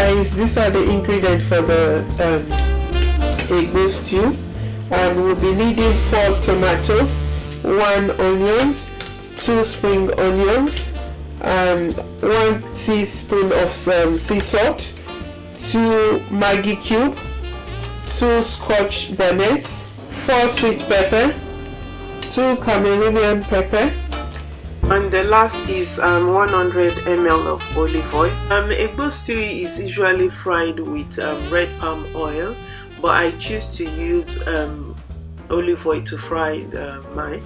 guys, these are the ingredients for the Egbo stew. We'll be needing 4 tomatoes, 1 onions, 2 spring onions, 1 teaspoon of sea salt, 2 Maggi cube, 2 scotch bonnets, 4 sweet pepper, 2 Cameroonian pepper, and the last is 100 ml of olive oil. Egbo stew is usually fried with red palm oil, but I choose to use olive oil to fry mine.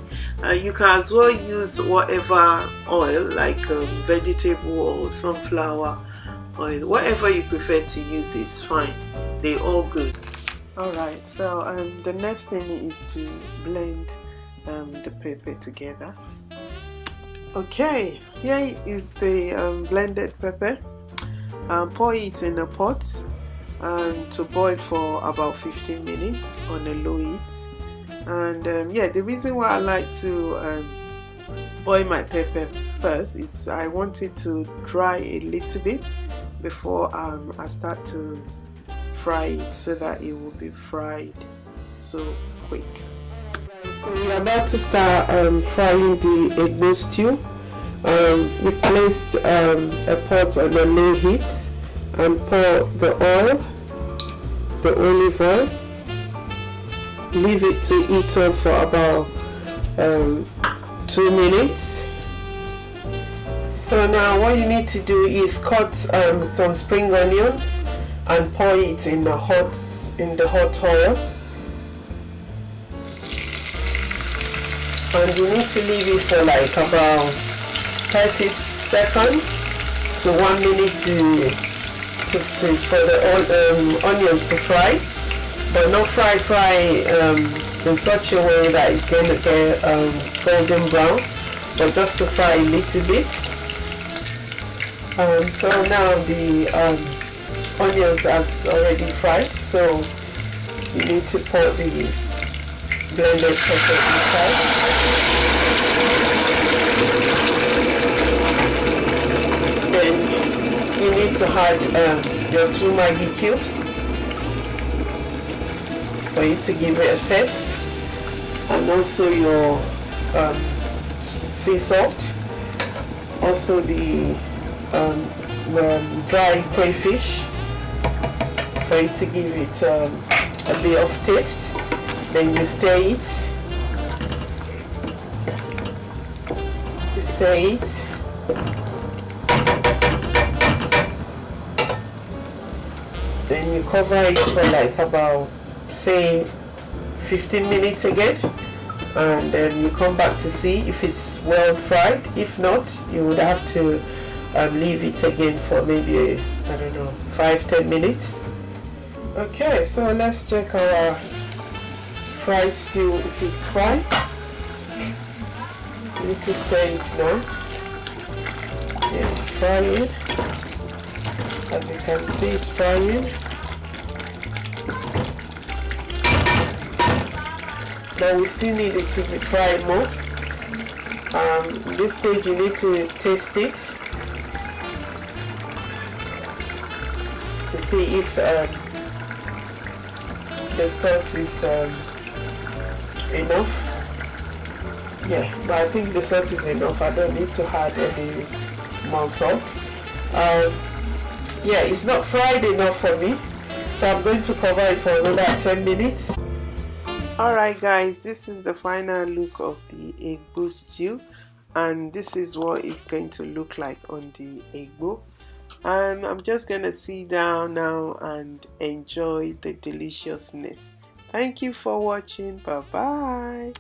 You can as well use whatever oil, like vegetable or sunflower oil, whatever you prefer to use is fine. They're all good. Alright, so the next thing is to blend the pepper together. Okay, here is the blended pepper. Pour it in a pot and to boil for about 15 minutes on a low heat. And yeah, the reason why I like to boil my pepper first is I want it to dry a little bit before I start to fry it, so that it will be fried so quick. So we are about to start frying the Egbo stew. We placed a pot on a low heat and pour the oil, the olive oil. Leave it to heat up for about 2 minutes. So now what you need to do is cut some spring onions and pour it in the hot oil. And you need to leave it for like about 30 seconds to 1 minute for the onions to fry, but not fry in such a way that it's going to get golden brown, but just to fry a little bit. So now the onions are already fried, so you need to pour the blended pepper inside. Then you need to add your 2 Maggi cubes for you to give it a taste, and also your sea salt, also the dry crayfish for you to give it a bit of taste. Then you stir it. Then you cover it for like about, say, 15 minutes again, and then you come back to see if it's well fried. If not, you would have to leave it again for maybe, I don't know, 5-10 minutes. Okay, so let's check our fried stew if it's fried. You need to stir it now. Yeah, it's frying. As you can see, it's frying. But we still need it to be fried more. At this stage you need to taste it to see if the salt is enough. Yeah, but I think the salt is enough. I don't need to add any more salt. Yeah, it's not fried enough for me, so I'm going to cover it for another 10 minutes. Alright guys, this is the final look of the Egbo stew, and this is what it's going to look like on the Egbo. And I'm just gonna sit down now and enjoy the deliciousness. Thank you for watching. Bye bye.